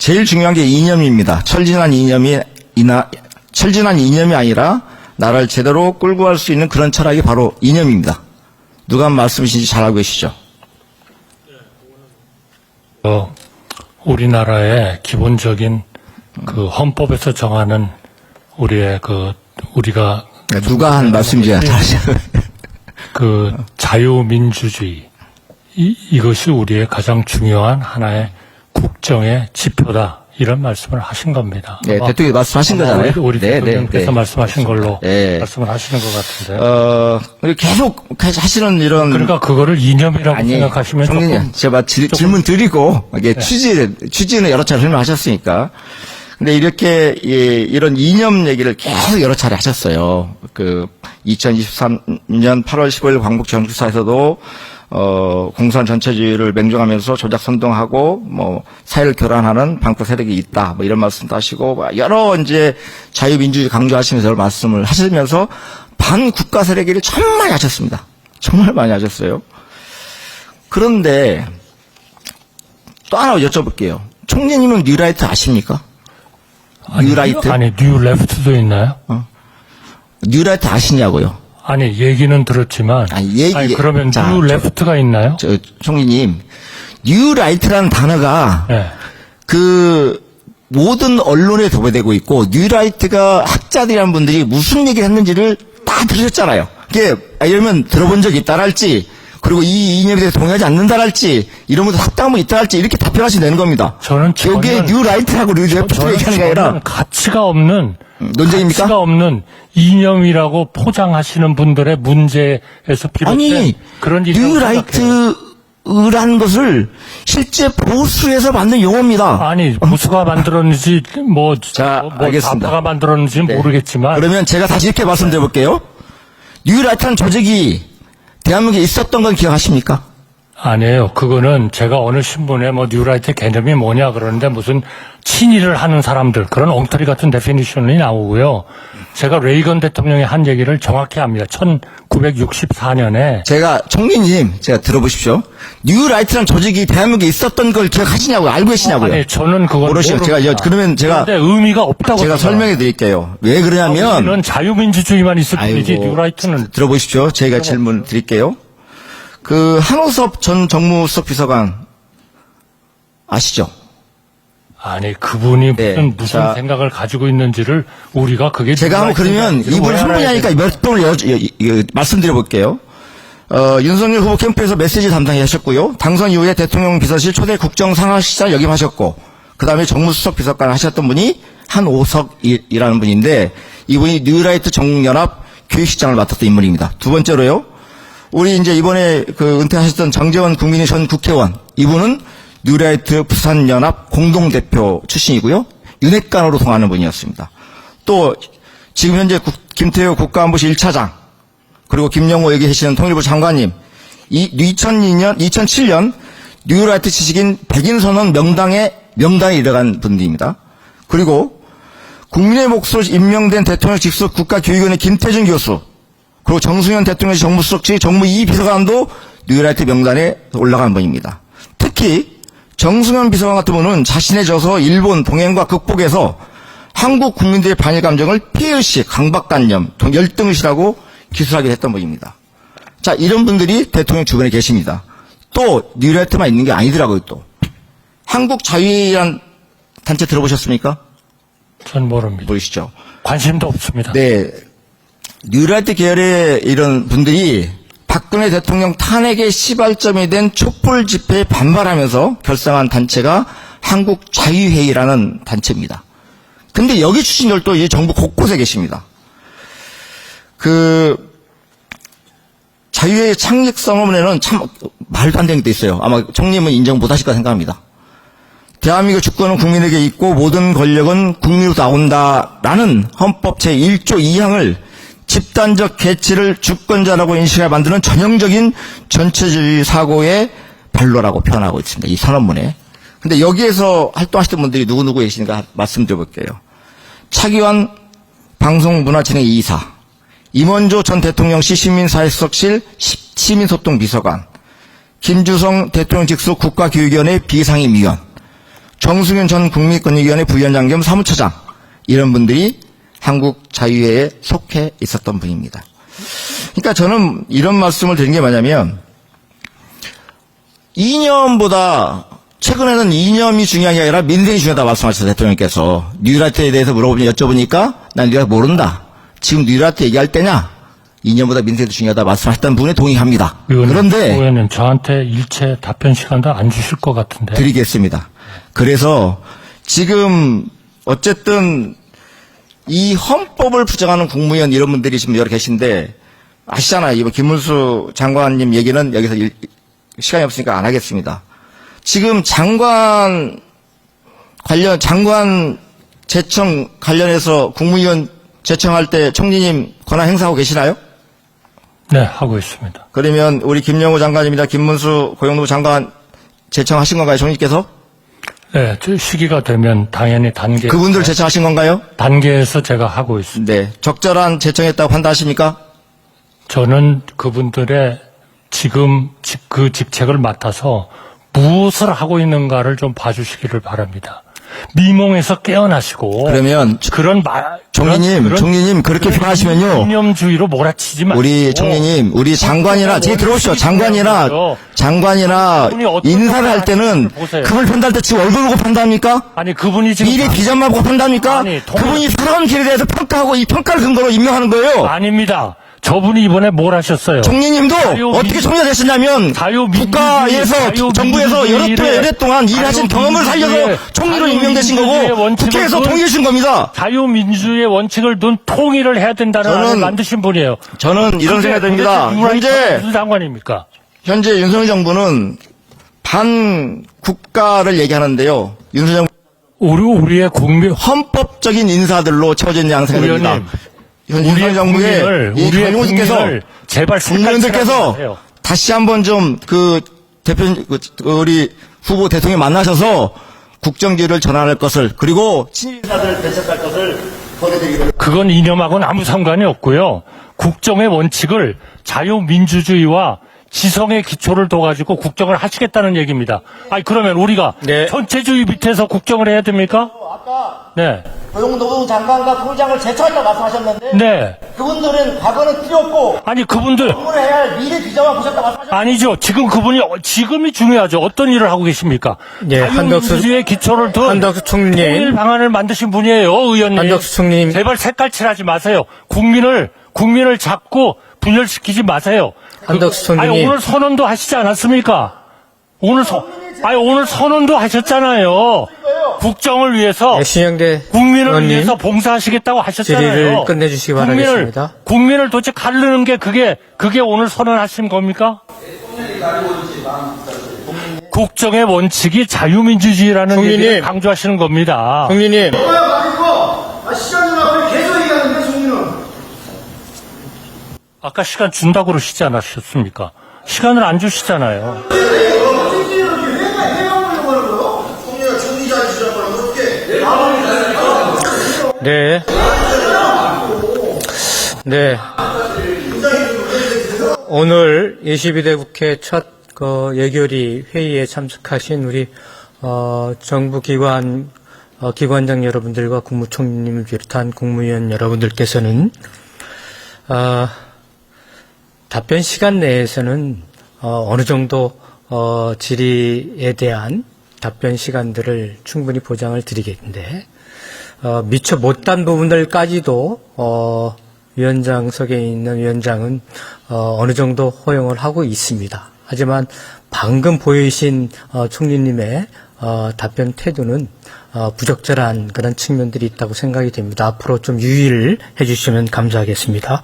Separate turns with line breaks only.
제일 중요한 게 이념입니다. 철진한 이념이 아니라 나라를 제대로 끌고 갈 수 있는 그런 철학이 바로 이념입니다. 누가 말씀이신지 잘 알고 계시죠?
우리나라의 기본적인 그 헌법에서 정하는 우리가
누가 한 말씀인지
그 자유민주주의 이것이 우리의 가장 중요한 하나의 국정의 지표다. 이런 말씀을 하신 겁니다.
네, 대통령이 말씀하신 거잖아요.
우리 대통령께서 말씀하신 걸로
네.
말씀을 하시는 것 같은데.
계속 하시는 이런.
그러니까 그거를 이념이라고 생각하시면
총리님, 제가 질문 드리고, 이게 취지는 여러 차례 설명하셨으니까. 근데 이렇게, 이런 이념 얘기를 계속 여러 차례 하셨어요. 2023년 8월 15일 광복 전국사에서도 공산 전체주의를 맹종하면서 조작 선동하고 사회를 교란하는 방파 세력이 있다 이런 말씀도 하시고 여러 이제 자유민주주의 강조하시면서 말씀을 하시면서 반국가 세력 얘기를 참 많이 하셨습니다. 정말 많이 하셨어요. 그런데 또 하나 여쭤볼게요. 총리님은 뉴라이트 아십니까? 뉴라이트?
아니 뉴레프트도 있나요?
뉴라이트 아시냐고요?
아니 얘기는 들었지만 그러면 뉴 레프트가 있나요?
총리님, 뉴 라이트라는 단어가 그 모든 언론에 도배되고 있고 뉴 라이트가 학자들이란 분들이 무슨 얘기를 했는지를 다 들으셨잖아요. 이게 이러면 들어본 적이 있다랄지 그리고 이 이념에 대해서 동의하지 않는다랄지 이런 분들 합당하면 있다랄지 이렇게 답변하시면 되는 겁니다.
저는
여기에 뉴 라이트라고 뉴 레프트를 얘기하는 게 아니라
가치가 없는
논쟁입니까?
가치가 없는 이념이라고 포장하시는 분들의 문제에서 비롯된 그런
뉴 라이트라는 것을 실제 보수에서 만든 용어입니다.
아니 보수가 만들었는지
알겠습니다.
좌파가 만들었는지 모르겠지만
그러면 제가 다시 이렇게 말씀드려 볼게요. 뉴 라이트라는 조직이 대한민국에 있었던 건 기억하십니까?
아니에요. 그거는 제가 어느 신문에 뉴라이트 개념이 뭐냐 그러는데 무슨 친일을 하는 사람들 그런 엉터리 같은 데피니션이 나오고요. 제가 레이건 대통령이 한 얘기를 정확히 합니다. 1964년에
총리님 제가 들어보십시오. 뉴라이트라는 조직이 대한민국에 있었던 걸 기억하시냐고요? 알고 계시냐고요?
아니 저는 그건
모르시고 그러면
그런데 의미가 없다고
제가 설명해 드릴게요. 왜 그러냐면
우리는 자유민주주의만 있을 뿐이지 뉴라이트는
들어보십시오. 제가 질문 드릴게요. 한호섭 전 정무수석 비서관 아시죠?
아니 그분이 무슨 생각을 가지고 있는지를 우리가 그게
제가 한번 그러면 이분 한 분이 하니까 몇 번을 말씀드려 볼게요. 윤석열 후보 캠프에서 메시지 담당해 하셨고요. 당선 이후에 대통령 비서실 초대 국정상하시장 역임하셨고 그다음에 정무수석 비서관 하셨던 분이 한오석이라는 분인데 이분이 뉴라이트 전국연합 교육실장을 맡았던 인물입니다. 두 번째로요. 우리 이제 이번에 은퇴하셨던 정재원 국민의 전 국회의원 이분은 뉴라이트 부산연합 공동대표 출신이고요. 윤핵관으로 통하는 분이었습니다. 또 지금 현재 김태효 국가안보실 1차장 그리고 김영호 여기 계시는 통일부 장관님 2007년 뉴라이트 지식인 백인선언 명단에 일어간 분들입니다. 그리고 국민의 목소리 임명된 대통령 직속 국가교육위원회 김태준 교수 그리고 정승현 대통령 정무수석실 정무 2비서관도 뉴라이트 명단에 올라간 분입니다. 특히 정승현 비서관 같은 분은 자신의 저서 일본 동행과 극복에서 한국 국민들의 반일 감정을 피해의식, 강박관념, 열등의식이라고 기술하게 했던 분입니다. 자, 이런 분들이 대통령 주변에 계십니다. 또 뉴라이트만 있는 게 아니더라고요. 또 한국자유회의라는 단체 들어보셨습니까?
전 모릅니다.
모르시죠?
관심도 없습니다.
네. 뉴라이트 계열의 이런 분들이 박근혜 대통령 탄핵의 시발점이 된 촛불 집회에 반발하면서 결성한 단체가 한국자유회의라는 단체입니다. 근데 여기 출신들도 이 정부 곳곳에 계십니다. 자유회의 창립선언문에는 참 말도 안 되는 게 있어요. 아마 총리님은 인정 못 하실 거라 생각합니다. 대한민국 주권은 국민에게 있고 모든 권력은 국민으로 나온다라는 헌법 제1조 2항을 집단적 개체를 주권자라고 인식해 만드는 전형적인 전체주의 사고의 발로라고 표현하고 있습니다. 이 선언문에. 근데 여기에서 활동하시던 분들이 누구 계시는가 말씀드려볼게요. 차기환 방송문화진흥 2사, 임원조 전 대통령실 시민사회수석실 시민소통비서관, 김주성 대통령 직속 국가교육위원회 비상임위원, 정승윤 전 국민권익위원회 부위원장 겸 사무처장, 이런 분들이 한국자유회에 속해 있었던 분입니다. 그러니까 저는 이런 말씀을 드린 게 뭐냐면, 이념보다 최근에는 이념이 중요한 게 아니라 민생이 중요하다 말씀하셨어요, 대통령께서. 뉴라이트에 대해서 여쭤보니까 난 뉴라이트 모른다. 지금 뉴라이트 얘기할 때냐? 이념보다 민생이 중요하다 말씀하셨다는 부분에 동의합니다. 그런데
의원님 저한테 일체 답변 시간도 안 주실 것 같은데.
드리겠습니다. 그래서 지금 어쨌든 이 헌법을 부정하는 국무위원 이런 분들이 지금 여러 계신데 아시잖아요. 이번 김문수 장관님 얘기는 여기서 시간이 없으니까 안 하겠습니다. 지금 장관 제청 관련해서 국무위원 제청할 때 총리님 권한 행사하고 계시나요?
네, 하고 있습니다.
그러면 우리 김영우 장관입니다. 김문수 고용노무 장관 제청하신 건가요, 총리께서?
네, 저 시기가 되면 당연히
그분들 제청하신 건가요?
단계에서 제가 하고 있습니다.
네. 적절한 제청했다고 판단하십니까?
저는 그분들의 지금 그 직책을 맡아서 무엇을 하고 있는가를 좀 봐주시기를 바랍니다. 미몽에서 깨어나시고
그러면 총리님 그렇게 평하시면요.
이념주의로 몰아치지 마시고
우리 총리님, 우리 장관이나 제 들어오시죠. 장관이나 인사를 할 때는 그걸 판단할 때 지금 얼굴 보고 판단합니까?
아니 그분이 지금
미래 비전만 보고 판단합니까? 그분이 살아온 길에 대해서 평가하고 이 평가를 근거로 임명하는 거예요.
아닙니다. 저분이 이번에 뭘 하셨어요?
총리님도 어떻게 총리가 되셨냐면 국가에서 정부에서 여러 동안 일하신 경험을 살려서 총리로 임명되신 거고 국회에서 통일해 준 겁니다.
자유민주주의의 원칙을 둔 통일을 해야 된다는 안을 만드신 분이에요.
저는 이런 생각이 듭니다.
무슨 상관입니까?
현재 윤석열 정부는 반국가를 얘기하는데요. 윤석열
우리의 국민
헌법적인 인사들로 채워져 있는 양상이 됩니다.
우리의 정부의 국민을 제발
국민들께서 다시 한번 좀 우리 후보 대통령 만나셔서 국정기를 전환할 것을 그리고 친일사들 배척할 것을 권해드리기를.
그건 이념하고는 아무 상관이 없고요. 국정의 원칙을 자유민주주의와 지성의 기초를 둬가지고 국정을 하시겠다는 얘기입니다. 아니 그러면 우리가 전체주의 밑에서 국정을 해야 됩니까?
아까
네.
고용노무 장관과 부장을 제청했다고 말씀하셨는데
네.
그분들은 과거는 필요 없고
아니 그분들
공부를 해야 할 미래 비전만 보셨다고 말씀하셨는데
아니죠. 지금이 중요하죠. 어떤 일을 하고 계십니까? 자유민주주의의 기초를 둔
한덕수 총리님
통일 방안을 만드신 분이에요, 의원님.
한덕수 총리님
제발 색깔칠하지 마세요. 국민을 자꾸 분열시키지 마세요.
한덕수 총리님
아니 오늘 선언도 하시지 않았습니까? 오늘 선언도 하셨잖아요. 국정을 위해서
신영대
국민을
의원님
위해서 봉사하시겠다고 하셨잖아요.
질의를 끝내주시기 바라겠습니다.
국민을 도대체 가르는 게 그게 오늘 선언하신 겁니까? 국정의 원칙이 자유민주주의라는
총리님.
얘기를 강조하시는 겁니다.
총리님
아까 시간 준다고 그러시지 않으셨습니까? 시간을 안 주시잖아요.
네. 오늘 22대 국회 첫 예결위 회의에 참석하신 우리 정부 기관장 여러분들과 국무총리님을 비롯한 국무위원 여러분들께서는 답변 시간 내에서는 어느 정도 질의에 대한 답변 시간들을 충분히 보장을 드리겠는데 미처 못한 부분들까지도 위원장석에 있는 위원장은 어느 정도 허용을 하고 있습니다. 하지만 방금 보이신 총리님의 답변 태도는 부적절한 그런 측면들이 있다고 생각이 됩니다. 앞으로 좀 유의를 해주시면 감사하겠습니다.